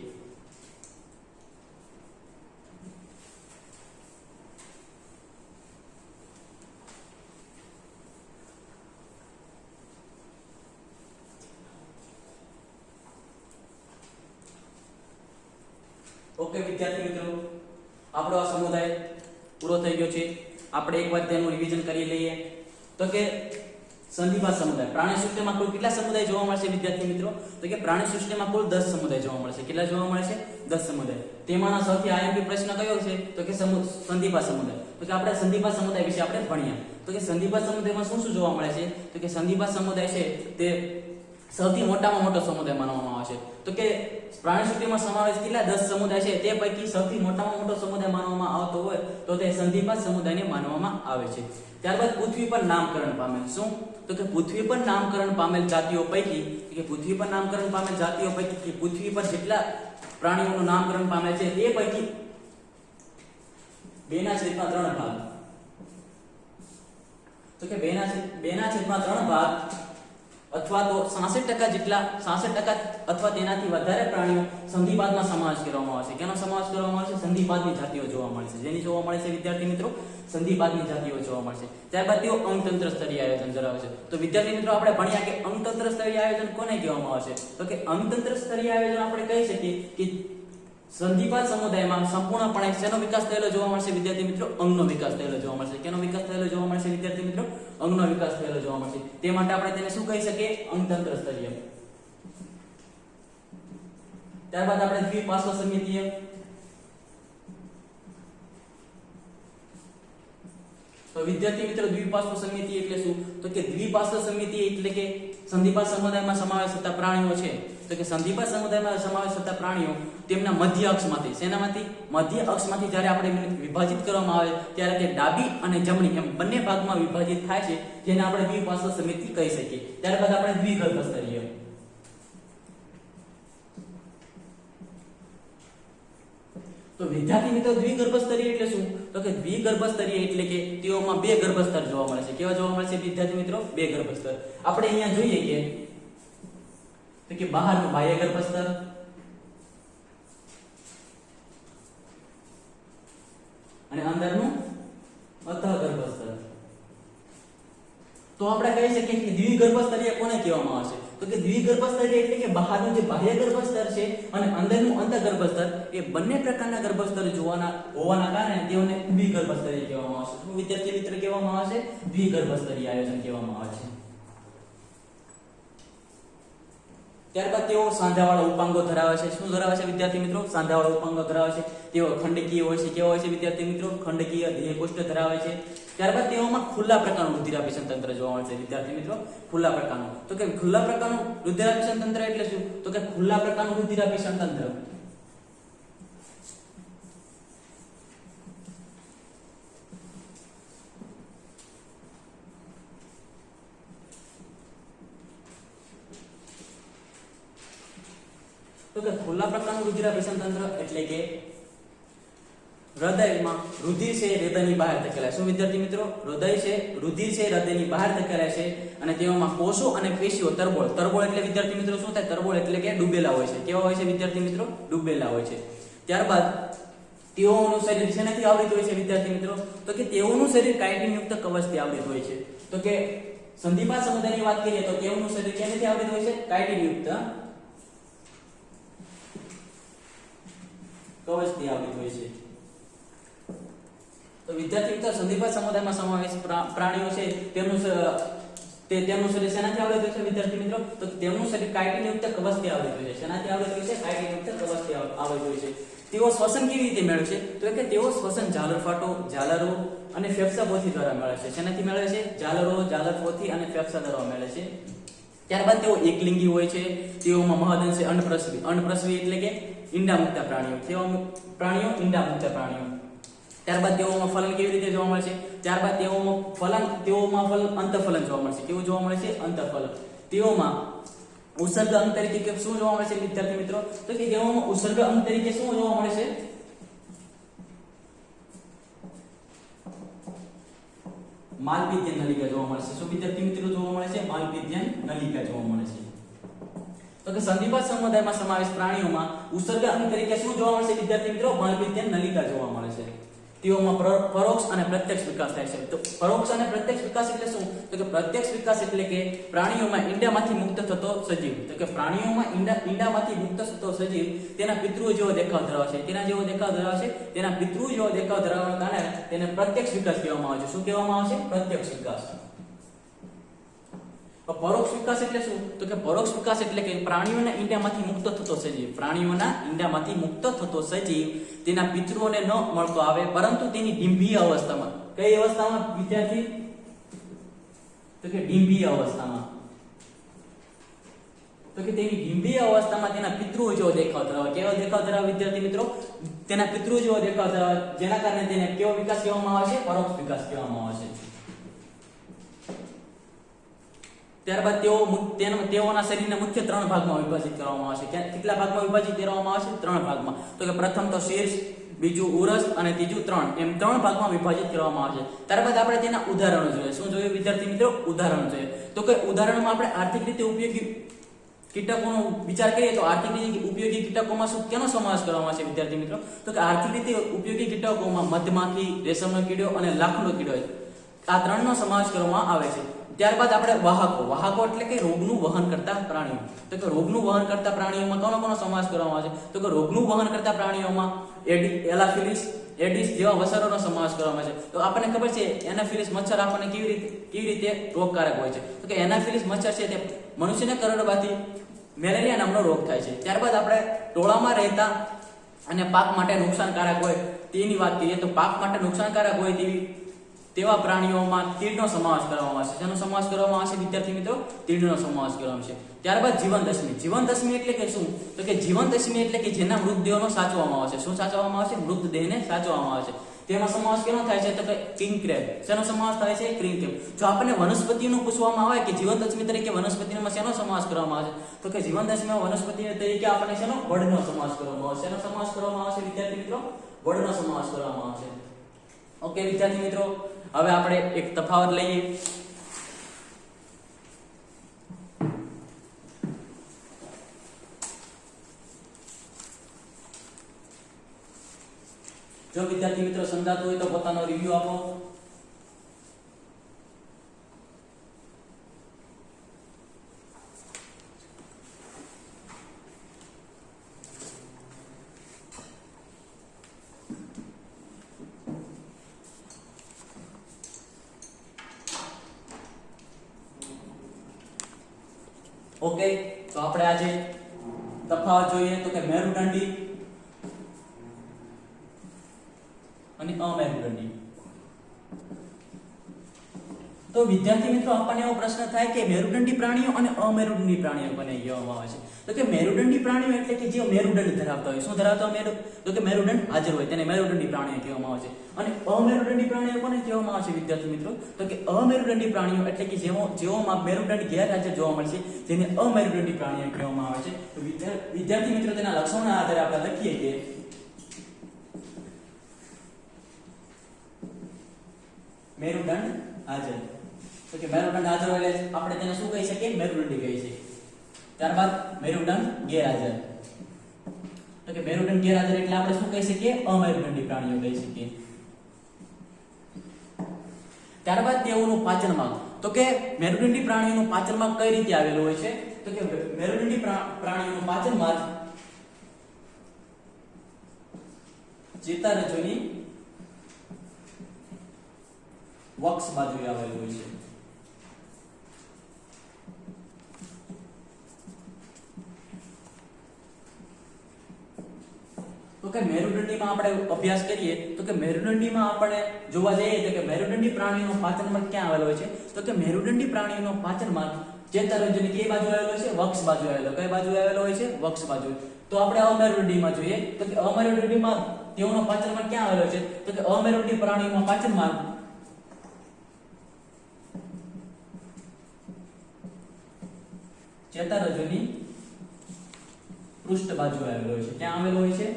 ઓકે વિદ્યાર્થી મિત્રો, આપણો આ સમુદાય પૂરો થઈ ગયો છે. આપણે એકવાર તેનું રિવિઝન કરી લઈએ. તો કે સંધિપાદ સમુદાય, પ્રાણી સૃષ્ટિમાં કુલ કેટલા સમુદાય જોવા મળશે વિદ્યાર્થી મિત્રો? તો કે પ્રાણી સૃષ્ટિમાં કુલ 10 સમુદાય જોવા મળશે. કેટલા જોવા મળે છે? 10 સમુદાય. તેમાંનો સૌથી આઈએમપી પ્રશ્ન કયો છે? તો કે સંધિપાદ સમુદાય. તો કે આપણે સંધિપાદ સમુદાય વિશે આપણે ભણ્યા. તો કે સંધિપાદ સમુદાયમાં શું શું જોવા મળે છે? તો કે સંધિપાદ સમુદાય છે તે સૌથી મોટામાં મોટો સમુદાય માનવામાં આવે છે. તો કે પ્રાણી સૃષ્ટિમાં સમાવેશ કેટલા 10 સમુદાય છે, તે પૈકી સૌથી મોટામાં મોટો સમુદાય માનવામાં આવતો હોય તો તે સંધિપાદ સમુદાયને માનવામાં આવે છે. ત્યારબાદ પૃથ્વી પર નામકરણ પામેલ. શું? તો કે પૃથ્વી પર નામકરણ પામેલ જાતિઓ પૈકી, કે પૃથ્વી પર નામકરણ પામેલ જાતિઓ પૈકી કે પૃથ્વી પર જેટલા પ્રાણીઓનું નામકરણ પામેલ છે તે પૈકી 2/3 ભાગ, તો કે 2/3 ભાગ અથવા તો 66% જેટલા 66% અથવા તેનાથી વધારે પ્રાણીઓ સંધિપાદમાં સમાવેશ કરવામાં આવે છે. કેનો સમાવેશ કરવામાં આવે છે? સંધિપાદની જાતિઓ જોવા મળે છે. જેની જોવા મળે છે વિદ્યાર્થી મિત્રો? સંધિપાદની જાતિઓ જોવા મળશે. ત્યારબાદ તેઓ અંગતંત્ર સ્તરીય આયોજન ધરાવે છે. તો વિદ્યાર્થી મિત્રો આપણે ભણ્યા કે અંગતંત્ર સ્તરીય આયોજન કોને કહેવામાં આવે છે? તો કે અંગતંત્ર સ્તરીય આયોજન આપણે કહી શકીએ કે સંધિપાદ સમુદાયમાં સંપૂર્ણપણે શેનો વિકાસ થયેલો જોવા મળશે વિદ્યાર્થી મિત્રો? અંગનો વિકાસ થયેલો જોવા મળશે. કેનો વિકાસ થયેલો જોવા મળશે વિદ્યાર્થી મિત્રો? અંગનો વિકાસ થયેલો જોવા મળશે. તે માટે આપણે તેને શું કહી શકીએ? અંગતંત્ર સ્તરીય. ત્યારબાદ આપણે દ્વિપાર્શ્વ સમિતિય. તો વિદ્યાર્થી મિત્રો દ્વિપાર્શ્વ સમિતિ એટલે શું? તો કે દ્વિપાર્શ્વ સમિતિ એટલે કે સંધિપાદ સમુદાયમાં સમાવેશ થતા પ્રાણીઓ છે. તો કે સંધિપાદ સમુદાયમાં સમાવેશ થતા પ્રાણીઓ તેમના મધ્ય અક્ષમાંથી, શેનામાંથી? મધ્ય અક્ષમાંથી જ્યારે આપણે વિભાજિત કરવામાં આવે ત્યારે તે ડાબી અને જમણી એમ બંને ભાગમાં વિભાજિત થાય છે, જેને આપણે દ્વિપાર્શ્વ સમિતિ કહી શકીએ. ત્યારબાદ આપણે દ્વિગર્ભ સ્તરીય. તો વિદ્યાર્થી મિત્રો દ્વિગર્ભ સ્તરીય એટલે શું? તો કે દ્વિગર્ભ સ્તરીય એટલે કે તેઓમાં 2 ગર્ભસ્તર જોવા મળે છે. કેવા જોવા મળે છે વિદ્યાર્થી મિત્રો? 2 ગર્ભસ્તર. આપણે અહીંયા જોઈએ કે તો કે બહારનું બાહ્ય ગર્ભસ્તર અને અંદરનું અંતઃ ગર્ભસ્તર. તો આપણે કહી શકીએ કે દ્વિગર્ભ સ્તરીય કોને કહેવામાં આવે છે? તો કે દ્વિગર્ભ સ્તરીય એટલે કે બહારનું જે બાહ્ય ગર્ભસ્તર છે અને અંદરનું અંતઃ ગર્ભસ્તર એ બંને પ્રકારના ગર્ભસ્તર હોવાના કારણે તેઓને દ્વિગર્ભ સ્તરીય કહેવામાં આવે છે. શું વિદ્યાર્થી મિત્ર કહેવામાં આવે છે? દ્વિગર્ભ સ્તરીય આયોજન કહેવામાં આવે છે. ત્યારબાદ તેઓ સાંધાવાળા ઉપાંગો ધરાવે છે. શું ધરાવે છે વિદ્યાર્થી મિત્રો? સાંધાવાળા ઉપાંગો ધરાવે છે. તેઓ ખંડકીય હોય છે. કેવા હોય છે વિદ્યાર્થી મિત્રો? ખંડકીય ધ્યેયકોષ્ઠ ધરાવે છે. ત્યારબાદ તેઓમાં ખુલ્લા પ્રકારનું રુધિરાભિસરણ તંત્ર જોવા મળે છે વિદ્યાર્થી મિત્રો. ખુલ્લા પ્રકારનું. તો કે ખુલ્લા પ્રકારનું રુધિરાભિસરણ તંત્ર એટલે શું? તો કે ખુલ્લા પ્રકારનું રુધિરાભિસરણ તંત્ર તો કે ખુલ્લા પ્રકારનું રુધિરાભિસરણ તંત્ર એટલે કે હૃદયમાં રુધિર છે હૃદયની બહાર ધકેલાય. શું વિદ્યાર્થી મિત્રો? હૃદય છે રુધિર છે હૃદયની બહાર ધકેલાય છે અને તેઓમાં કોષો અને પેશીઓ તરબોળ એટલે વિદ્યાર્થી મિત્રો શું થાય? તરબોળ એટલે કે ડૂબેલા હોય છે. કેવા હોય છે વિદ્યાર્થી મિત્રો? ડૂબેલા હોય છે. ત્યારબાદ તેઓનું શરીર શેનાથી આવૃત હોય છે વિદ્યાર્થી મિત્રો? તો કે તેઓનું શરીર કાયટીનયુક્ત કવચથી આવૃત હોય છે. તો કે સંધિપાદ સમુદાયની વાત કરીએ તો તેઓનું શરીર કેનાથી આવૃત હોય છે? કાયટીનયુક્ત કવચથી આવૃત હોય છે. તો વિદ્યાર્થી મિત્રો સંધિપાદ સમુદાયમાં સમાવેશ પ્રાણીઓ છે તેમનું શરીર શેનાથી આવૃત હોય છે વિદ્યાર્થી મિત્રો? તો તેમનું શરીર કાયટીનયુક્ત કવચથી આવૃત હોય છે. શેનાથી આવૃત હોય છે? કાયટીનયુક્ત કવચથી આવૃત હોય છે. તેઓ શ્વસન કેવી રીતે મેળવે છે? તો કે તેઓ શ્વસન ઝાલરફાટો, ઝાલરો અને ફેફસાપોથી દ્વારા મેળવે છે. શેનાથી મેળવે છે? ઝાલરો, ઝાલરફોથી અને ફેફસા દ્વારા મેળવે છે. ત્યારબાદ તેઓ એકલિંગી હોય છે. તેઓમાં મહદઅંશે અંડપ્રસવી એટલે કે ઈંડામુક્ત પ્રાણીઓ. તેઓ પ્રાણીઓ ઈંડામુક્ત પ્રાણીઓ. ત્યારબાદ તેઓમાં ફલન કેવી રીતે જોવા મળે છે? ત્યારબાદ તેઓમાં ફલન અંતઃફલન જોવા મળશે. કેવું જોવા મળે છે? અંતઃફલન. તેઓમાં ઉત્સર્ગ અંગ તરીકે શું જોવા મળે છે વિદ્યાર્થી મિત્રો? તો કે તેઓમાં ઉત્સર્ગ અંગ તરીકે શું જોવા મળે છે? માલપીધ્યન નલિકા જોવા મળે છે. શું વિદ્યાર્થી મિત્રો જોવા મળે છે? માલપીધ્યન નલિકા જોવા મળે છે. તો કે સંધિપાદ સમુદાયમાં સમાવેશ પ્રાણીઓમાં ઉત્સર્ગ અંગ તરીકે શું જોવા મળશે વિદ્યાર્થી મિત્રો? માલપીધ્યન નલિકા જોવા મળે છે. તેઓમાં પરોક્ષ અને પ્રત્યક્ષ વિકાસ થાય છે. તો પરોક્ષ અને પ્રત્યક્ષ વિકાસ એટલે શું? તો કે પ્રત્યક્ષ વિકાસ એટલે કે પ્રાણીઓમાં ઈંડામાંથી મુક્ત થતો સજીવ. તો કે પ્રાણીઓમાં ઈંડામાંથી મુક્ત થતો સજીવ તેના પિતૃઓ જેવો દેખાવ ધરાવે છે. તેના જેવો દેખાવ ધરાવે છે. તેના પિતૃઓ જેવો દેખાવ ધરાવવાના કારણે તેને પ્રત્યક્ષ વિકાસ કહેવામાં આવે છે. શું કહેવામાં આવે છે? પ્રત્યક્ષ વિકાસ. પરોક્ષ વિકાસ એટલે શું? તો કે પરોક્ષ વિકાસ એટલે કે પ્રાણીઓના ઈંડામાંથી મુક્ત થતો સજીવ, પ્રાણીઓના ઈંડામાંથી મુક્ત થતો સજીવ તેના પિતૃઓને ન મળતો આવે પરંતુ તેની ડિંભીય અવસ્થામાં. કઈ અવસ્થામાં વિદ્યાર્થી? તો કે ડિંભીય અવસ્થામાં. તો કે તેની ડિંભીય અવસ્થામાં તેના પિતૃઓ જેવો દેખાવ ધરાવે. કેવો દેખાવ ધરાવે વિદ્યાર્થી મિત્રો? તેના પિતૃઓ જેવો દેખાવ ધરાવે, જેના કારણે તેને કેવો વિકાસ કહેવામાં આવે છે? પરોક્ષ વિકાસ કહેવામાં આવે છે. ત્યારબાદ તેઓના શરીરને મુખ્ય 3 ભાગમાં વિભાજિત કરવામાં આવે છે. કેટલા ભાગમાં વિભાજિત કરવામાં આવે છે? 3 ભાગમાં. તો કે પ્રથમ તો શીર્ષ, બીજું ઉરસ અને ત્રીજું ત્રણ, એમ 3 ભાગમાં વિભાજિત કરવામાં આવે છે. ત્યારબાદ આપણે તેના ઉદાહરણો જોઈએ. શું જોઈએ વિદ્યાર્થી મિત્રો? ઉદાહરણ જોઈએ. તો કે ઉદાહરણમાં આપણે આર્થિક રીતે ઉપયોગી કીટકોનો વિચાર કરીએ તો આર્થિક રીતે ઉપયોગી કીટકોમાં શું કેનો સમાવેશ કરવામાં આવે છે વિદ્યાર્થી મિત્રો? તો કે આર્થિક રીતે ઉપયોગી કીટકોમાં મધમાખી, રેશમનો કીડો અને લાખનો કીડો, આ 3નો સમાવેશ કરવામાં આવે છે. ત્યારબાદ આપણે વાહકો એટલે કે રોગનું વહન કરતા પ્રાણીઓ. તો કે રોગનું વહન કરતા પ્રાણીઓમાં કોનો સમાવેશ કરવામાં આવે છે? તો કે રોગનું વહન કરતા પ્રાણીઓમાં એલાફિલિસ, એડિસ જેવા વસારોનો સમાવેશ કરવામાં આવે છે. તો આપણને ખબર છે એનાફિલિસ મચ્છર આપણને કેવી રીતે રોગકારક હોય છે? તો કે એનાફિલિસ મચ્છર છે તે મનુષ્યને કરડવાથી મેલેરિયા નામનો રોગ થાય છે. ત્યારબાદ આપણે ટોળામાં રહેતા અને પાક માટે નુકસાનકારક હોય તેની વાત કરીએ તો પાક માટે નુકસાનકારક હોય તેવા પ્રાણીઓમાં તીડનો સમાવેશ કરવામાં આવે છે. જેનો સમાવેશ કરવામાં આવે છે વિદ્યાર્થી મિત્રો? તીડનો સમાવેશ કરવામાં આવે છે. ત્યારબાદ જીવનદશમી. જીવનદશમી એટલે કે શું? તો કે જીવનદશમી એટલે કે જેના મૃતદેહનો સાચવવામાં આવે છે. શું સાચવવામાં આવે છે? મૃતદેહને સાચવવામાં આવે છે. તેમાં સમાવેશ કેનો થાય છે? તો કે કિંગ ક્રેબ. શેનો સમાવેશ થાય છે? King crab. જો આપણને વનસ્પતિનું પૂછવામાં આવે કે જીવનદશમી તરીકે વનસ્પતિમાં શેનો સમાવેશ કરવામાં આવે છે? તો કે જીવનદશમીમાં વનસ્પતિ તરીકે આપણને શેનો? વડનો સમાવેશ કરવામાં આવે છે. શેનો સમાવેશ કરવામાં આવે છે વિદ્યાર્થી મિત્રો? વડનો સમાવેશ કરવામાં આવે છે. ઓકે વિદ્યાર્થી મિત્રો, હવે આપણે એક તફાવત લઈએ. જો વિદ્યાર્થી મિત્રો સમજાતું હોય તો પોતાનો રિવ્યુ આપો. ઓકે, તો આપણે આજે તફાવત જોઈએ તો કે મેરુદંડી અને અમેરુદંડી. તો વિદ્યાર્થી મિત્રો આપણને એવો પ્રશ્ન થાય કે મેરુદંડી પ્રાણીઓ અને અમેરુદંડી પ્રાણીઓ કોને કહેવામાં આવે છે? તો કે મેરુદંડી પ્રાણીઓ એટલે કે જે મેરુદંડ ધરાવતા હોય. શું ધરાવતા હોય? તો કે મેરુદંડ હાજર હોય તેને મેરુદંડી પ્રાણીઓ કહેવામાં આવે છે. અને અમેરુદંડી પ્રાણીઓ કોને કહેવામાં આવે છે વિદ્યાર્થી મિત્રો? તો કે અમેરુદંડી પ્રાણીઓ એટલે કે જેઓમાં મેરુદંડ ગેરહાજર જોવા મળે છે તેને અમેરુદંડી પ્રાણીઓ કહેવામાં આવે છે. તો વિદ્યાર્થી મિત્રો તેના લક્ષણોના આધારે આપણે લખીએ કે મેરુદંડ હાજર. તો કે મેરુદંડ હાજર એટલે આપણે તેને શું કહી શકીએ? મેરુદંડી કહી શકીએ. ત્યારબાદ મેરુદંડ ગેરહાજર. તો કે મેરુદંડ ગેરહાજર એટલે આપણે શું કહી શકીએ? અમેરુદંડી પ્રાણીઓ કહી શકીએ. ત્યારબાદ તેઓનું પાચન માર્ગ. તો કે મેરુદંડી પ્રાણીઓનું પાચન માર્ગ કઈ રીતે આવેલું હોય છે? તો કે મેરુદંડી પ્રાણીઓનું પાચન માર્ગ ચેતારજ્જુની વક્ષ બાજુએ આવેલું હોય છે. તો કે મેરુદંડીમાં આપણે અભ્યાસ કરીએ તો કે મેરુદંડીમાં આપણે જોવા જઈએ તો કે મેરુદંડી પ્રાણીનો પાચન માર્ગ ક્યાં આવેલો હોય છે? તો કે મેરુદંડી પ્રાણીનો પાચન માર્ગ ચેતારજ્જુની કઈ બાજુ આવેલો છે? વક્ષ બાજુ આવેલો. કઈ બાજુ આવેલો હોય છે? વક્ષ બાજુ. તો આપણે અમેરુદંડીમાં જોઈએ તો કે અમેરુદંડીમાં તેઓનો પાચન માર્ગ ક્યાં આવેલો છે? તો કે અમેરુદંડી પ્રાણીનો પાચન માર્ગ ચેતારજ્જુની પૃષ્ઠ બાજુ આવેલો હોય છે. ક્યાં આવેલો હોય છે?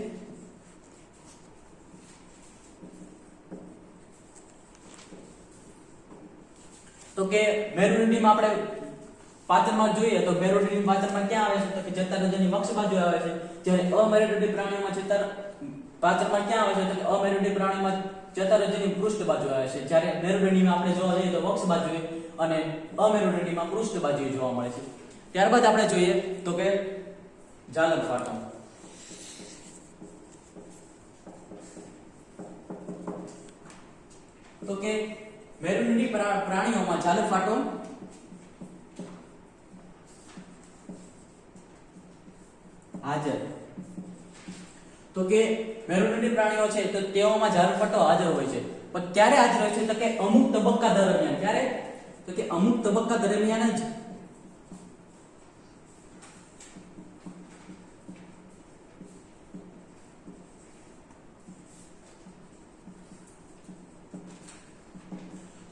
તો કે મેરુદંડીમાં આપણે પાચનમાં જોઈએ તો મેરુદંડી પાચનમાં ક્યાં આવે છે તો કે ચેતારંધ્રની વક્ષ બાજુ આવે છે, જ્યારે અમેરુદંડી પ્રાણીઓમાં પાચનમાં ક્યાં આવે છે તો કે અમેરુદંડી પ્રાણીમાં ચેતારંધ્રની પૃષ્ઠ બાજુ આવે છે, જ્યારે મેરુદંડીમાં આપણે જોવા જઈએ તો વક્ષ બાજુએ અને અમેરુદંડીમાં પૃષ્ઠ બાજુએ જોવા મળે છે. ત્યારબાદ આપણે જોઈએ તો કે ઝાલર ફાટો. તો કે મેરુદંડી પ્રાણીઓમાં ઝાલર ફાટો હાજર. તો કે મેરુદંડી પ્રાણીઓ છે તો તેઓમાં ઝાલર ફાટો હાજર હોય છે, પણ ક્યારે હાજર હોય છે તો કે અમુક તબક્કા દરમિયાન. ક્યારે તો કે અમુક તબક્કા દરમિયાન જ.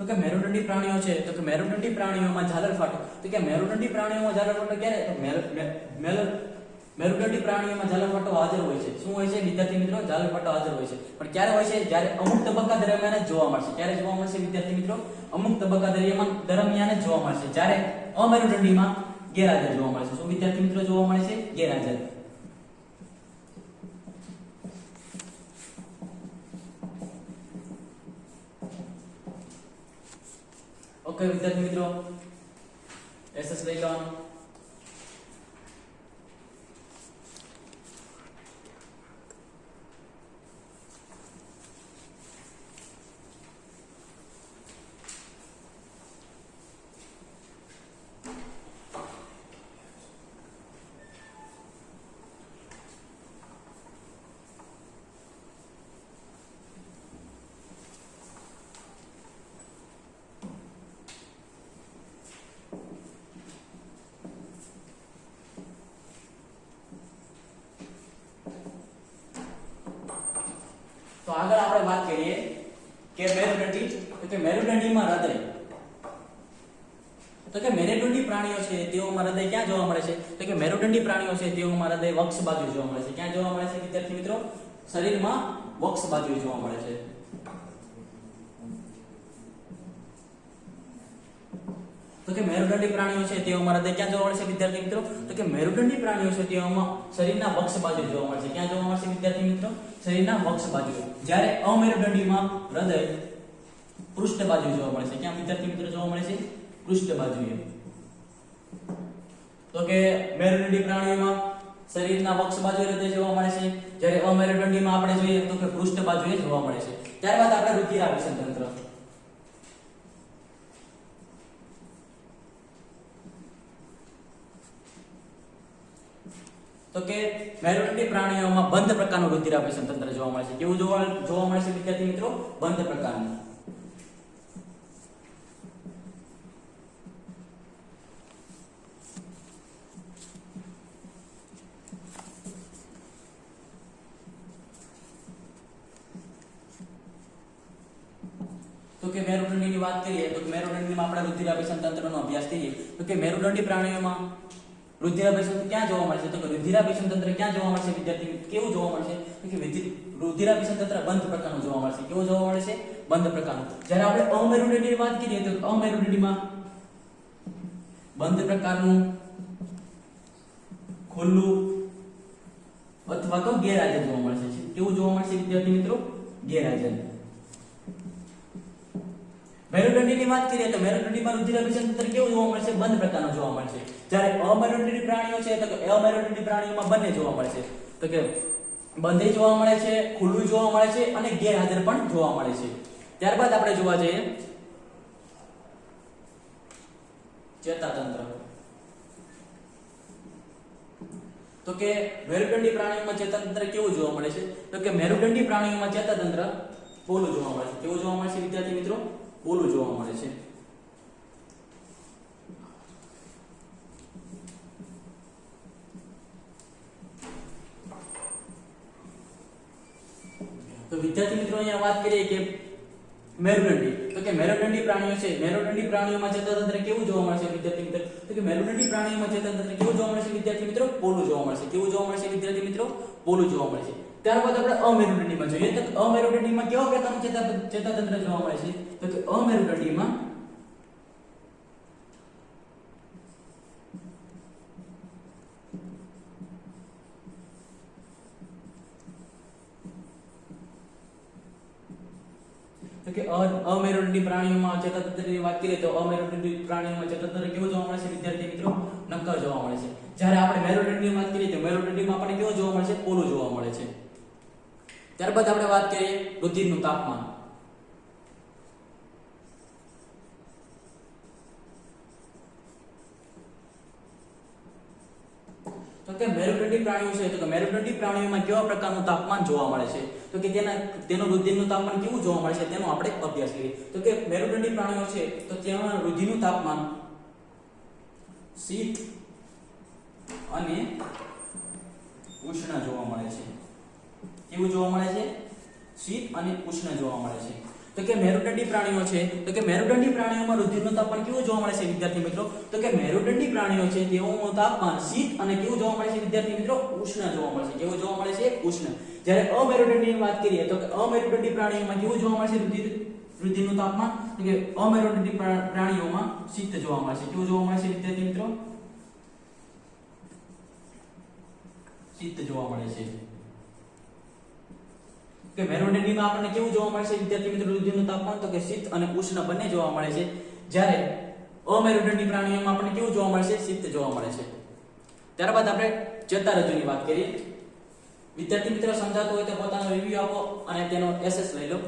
તો કે મેરુદંડી પ્રાણીઓ છે તો કે મેરુદંડી પ્રાણીઓમાં ઝાલર ફાટો. તો કે મેરુદંડી પ્રાણીઓમાં ઝાલર ફાટો ક્યારે તો મેરુદંડી પ્રાણીઓમાં ઝાલર ફાટો હાજર હોય છે. શું હોય છે વિદ્યાર્થી મિત્રો? ઝાલર ફાટો હાજર હોય છે, પણ ક્યારે હોય છે? જ્યારે અમુક તબક્કા દરમિયાન જ જોવા મળશે. ક્યારે જોવા મળશે વિદ્યાર્થી મિત્રો? અમુક તબક્કા દરમિયાન જ જોવા મળશે, જ્યારે અમેરુદંડીમાં ગેરહાજર જોવા મળશે. શું વિદ્યાર્થી મિત્રો જોવા મળે છે? ગેરહાજર. ઓકે વિદ્યાર્થી મિત્રો, એસએસ લઈ લેવાનું. તો આગળ આપણે વાત કરીએ કે મેરુદંડી. તો કે મેરુદંડીમાં હૃદય. તો કે મેરુદંડી પ્રાણીઓ છે તેઓમાં હૃદય ક્યાં જોવા મળે છે તો કે મેરુદંડી પ્રાણીઓ છે તેઓમાં હૃદય વક્ષ બાજુ જોવા મળે છે. ક્યાં જોવા મળે છે વિદ્યાર્થી મિત્રો? શરીરમાં વક્ષ બાજુ જોવા મળે છે. તો કે મેરુદંડી પ્રાણીઓ છે તેઓમાં હૃદય ક્યાં જોવા મળે છે વિદ્યાર્થી મિત્રો? તો કે મેરુદંડી પ્રાણીઓ છે તેઓમાં શરીરના વક્ષ બાજુ જોવા મળે છે. ક્યાં જોવા મળશે વિદ્યાર્થી મિત્રો? શરીરના વક્ષ બાજુ. જ્યારે અમેરુદંડીમાં હૃદય પૃષ્ઠ બાજુ જોવા મળે છે. ક્યાં વિદ્યાર્થી મિત્રો જોવા મળે છે? પૃષ્ઠ બાજુએ. તો કે મેરુદંડી પ્રાણીઓમાં શરીરના વક્ષ બાજુએ હૃદય જોવા મળે છે, જ્યારે અમેરુદંડીમાં આપણે જોઈએ તો કે પૃષ્ઠ બાજુએ જોવા મળે છે. ત્યારબાદ આપણે રુધિરાભિસરણ તંત્ર. તો કે મેરુદંડી પ્રાણીઓમાં બંધ પ્રકારનું રુધિરાભિસરણ તંત્ર જોવા મળે છે. કેવું જોવા મળે છે વિદ્યાર્થી મિત્રો? બંધ પ્રકારનું. તો કે મેરુદંડીની વાત કરીએ તો મેરુદંડીમાં આપણે રુધિરાભિસરણ તંત્રનો અભ્યાસ કરીએ તો કે મેરુદંડી પ્રાણીઓમાં રુધિરાભિસરણ ક્યાં જોવા મળશે તો કે રુધિરાભિસરણ તંત્ર ક્યાં જોવા મળશે વિદ્યાર્થી? કેવું જોવા મળશે તો કે રુધિરાભિસરણ તંત્ર બંધ પ્રકારનું જોવા મળશે. કેવું જોવા મળે છે? બંધ પ્રકારનું. જ્યારે આપણે અમેરુદંડીની વાત કરીએ તો અમેરુદંડીમાં બંધ પ્રકારનું, ખુલ્લું અથવા તો ગેરહાજર જોવા મળશે. કેવું જોવા મળશે વિદ્યાર્થી મિત્રો? ગેરહાજર. મેરુદંડીની વાત કરીએ તો મેરુદંડીમાં રુધિરાભિસરણ તંત્ર કેવું જોવા મળશે? બંધ પ્રકારનું જોવા મળશે. જ્યારે અમેરુદંડી પ્રાણીઓ છે તો કે અમેરુદંડી પ્રાણીઓમાં બંને જોવા મળે છે. તો કે બંધ જોવા મળે છે, ખુલ્લું જોવા મળે છે અને ગેરહાજર પણ જોવા મળે છે. ત્યારબાદ આપણે જોવા જઈએ ચેતાતંત્ર. તો કે મેરુદંડી પ્રાણીઓમાં ચેતાતંત્ર કેવું જોવા મળે છે તો કે મેરુદંડી પ્રાણીઓમાં ચેતાતંત્ર પોલું જોવા મળે છે. કેવું જોવા મળે છે વિદ્યાર્થી મિત્રો? પોલું જોવા મળે છે. તો વિદ્યાર્થી મિત્રો અહીંયા વાત કરીએ કે મેરુદંડી. તો કે મેરુદંડી પ્રાણીઓ છે, મેરુદંડી પ્રાણીઓમાં ચેતાતંત્ર કેવું જોવા મળશે વિદ્યાર્થી મિત્રો? તો કે મેરુદંડી પ્રાણીઓમાં ચેતાતંત્ર કેવું જોવા મળશે વિદ્યાર્થી મિત્રો? પોલું જોવા મળશે. કેવું જોવા મળશે વિદ્યાર્થી મિત્રો? પોલું જોવા મળશે. ત્યારબાદ આપણે અમેરુદંડીમાં જોઈએ તો અમેરુદંડીમાં કેવા પ્રકારનું ચેતાતંત્ર જોવા મળે છે તો કે અમેરુદંડીમાં તો કે અમેરુદંડી પ્રાણીઓમાં ચેતાતંત્રની વાત કરીએ તો અમેરુદંડી પ્રાણીઓમાં ચેતાતંત્ર કેવું જોવા મળે છે વિદ્યાર્થી મિત્રો? નક્કર જોવા મળે છે. જ્યારે આપણે મેરુદંડીની વાત કરીએ તો મેરુદંડીમાં આપણને કેવું જોવા મળે છે? પોલું જોવા મળે છે. ત્યારબાદ આપણે વાત કરીએ રુધિરનું તાપમાન. તો કે મેરુદંડી પ્રાણીઓ છે તો કે મેરુદંડી પ્રાણીઓમાં કેવા પ્રકારનું તાપમાન જોવા મળે છે? તો કે તેનું રુધિરનું તાપમાન કેવું જોવા મળે છે તેનો આપણે અભ્યાસ કરીએ. તો કે મેરુદંડી પ્રાણીઓ છે તો તેના રુધિરનું તાપમાન શીત અને ઉષ્ણ જોવા મળે છે. કેવું જોવા મળે છે? શીત અને ઉષ્ણ જોવા મળે છે. તો કે મેરુદંડી પ્રાણીઓ છે તો કે મેરુદંડી પ્રાણીઓમાં રુધિરનું તાપમાન કેવું જોવા મળે છે વિદ્યાર્થી મિત્રો? તો કે મેરુદંડી પ્રાણીઓ છે તેઓનું તાપમાન શીત અને કેવું જોવા મળે છે વિદ્યાર્થી મિત્રો? ઉષ્ણ જોવા મળે છે. કેવું જોવા મળે છે? ઉષ્ણ. જ્યારે અમેરુદંડીની વાત કરીએ તો કે અમેરુદંડી પ્રાણીઓમાં કેવું જોવા મળે છે રુધિરનું તાપમાન? તો કે અમેરુદંડી પ્રાણીઓમાં શીત જોવા મળે છે. કેવું જોવા મળે છે વિદ્યાર્થી મિત્રો? શીત જોવા મળે છે. કે મેરુદંડીમાં આપણને કેવું જોવા મળે છે વિદ્યાર્થી મિત્રો રુધિરનું તાપમાન? તો કે શીત અને ઉષ્ણ બંને જોવા મળે છે. જ્યારે અમેરુદંડી પ્રાણીઓમાં આપણને કેવું જોવા મળે છે? શીત જોવા મળે છે. ત્યારબાદ આપણે ચેતારજ્જુની વાત કરીએ. વિદ્યાર્થી મિત્રો સમજાતું હોય તો પોતાનો રિવ્યુ આપો અને તેનો એસએસ લઈ લો.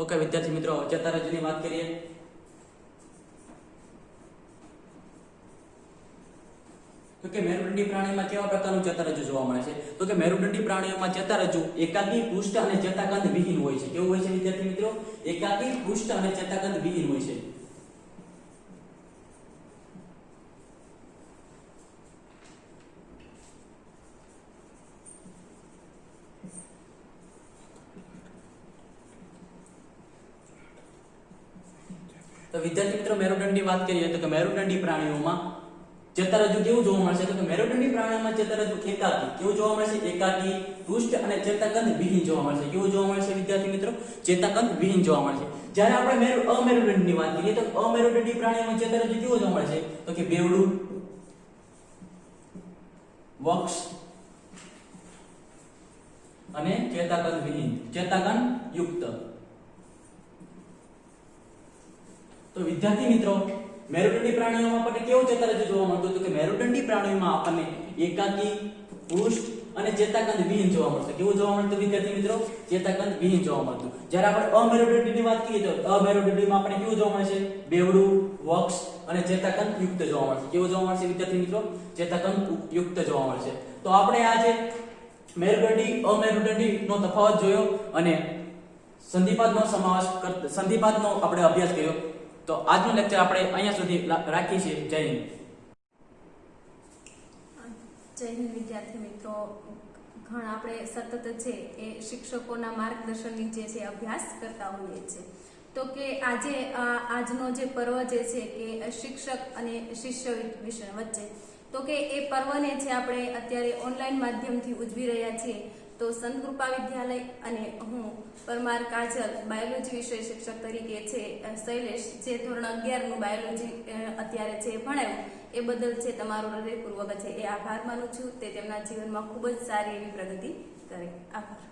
ઓકે વિદ્યાર્થી મિત્રો ચેતારજ્જુની વાત કરીએ. તો કે મેરુદંડી પ્રાણીમાં કેવા પ્રકારનું ચેતારજ્જુ જોવા મળે છે? તો કે મેરુદંડી પ્રાણીઓમાં ચેતારજ્જુ એકાકી પૃષ્ઠ અને ચેતાકંદ વિહીન હોય છે. કેવું હોય છે વિદ્યાર્થી મિત્રો? એકાકી પૃષ્ઠ અને ચેતાકંદ વિહીન હોય છે. તો વિદ્યાર્થી મિત્રો મેરુદંડની વાત કરીએ તો કે મેરુદંડી પ્રાણીઓમાં ચેતારજ્જુ કેવું જોવા મળશે? તો કે મેરુદંડી પ્રાણીઓમાં ચેતારજ્જુ એકાકી કેવું જોવા મળશે? એકાકી પૃષ્ઠ અને ચેતાકંદ વિહીન જોવા મળશે. કેવું જોવા મળશે વિદ્યાર્થી મિત્રો? ચેતાકંદ વિહીન જોવા મળશે. જ્યારે આપણે અમેરુદંડની વાત કરીએ તો અમેરુદંડી પ્રાણીઓમાં ચેતારજ્જુ કેવું જોવા મળશે? તો કે બેવડું, વક્ષ અને ચેતાકંદ વિહીન, ચેતાકંદ યુક્ત. તો વિદ્યાર્થી મિત્રો મેરુદંડી પ્રાણીઓમાં આપણને કેવું ચેતારજ્જુ જોવા મળતું? તો કે મેરુદંડી પ્રાણીઓમાં આપણને એકાકી પૃષ્ઠ અને ચેતાકંદ વિહીન જોવા મળશે. કેવું જોવા મળતું વિદ્યાર્થી મિત્રો? ચેતાકંદ વિહીન જોવા મળતું. જ્યારે આપણે અમેરુદંડીની વાત કરીએ તો અમેરુદંડીમાં આપણને કેવું જોવા મળશે? બેવડું, વક્ષ અને ચેતાકંદ યુક્ત જોવા મળશે. કેવું જોવા મળશે વિદ્યાર્થી મિત્રો? ચેતાકંદ યુક્ત જોવા મળશે. તો આપણે આજે મેરુદંડી અમેરુદંડી નો તફાવત જોયો અને સંધિપાદનો સંધિપાદનો આપણે અભ્યાસ કર્યો. તો આજનું લેક્ચર આપણે અહીંયા સુધી રાખીએ છીએ. જય હિન્દ. જય હિન્દ વિદ્યાર્થી મિત્રો. ઘણા આપણે સતત છે એ શિક્ષકોના માર્ગદર્શન નીચે છે અભ્યાસ કરતા હોઈએ છીએ. તો કે આજે આજનો જે પર્વ જે છે કે શિક્ષક અને શિષ્ય વિશે વચ્ચે તો કે એ પર્વને છે આપણે અત્યારે ઓનલાઈન માધ્યમથી ઉજવી રહ્યા છીએ. તો સંત કૃપા વિદ્યાલય અને હું પરમાર કાજલ બાયોલોજી વિષય શિક્ષક તરીકે છે શૈલેષ જે ધોરણ 11 નું બાયોલોજી અત્યારે છે ભણાવ્યું એ બદલ છે તમારો હૃદયપૂર્વક છે એ આભાર માનું છું. તે તેમના જીવનમાં ખૂબ જ સારી એવી પ્રગતિ કરે. આભાર.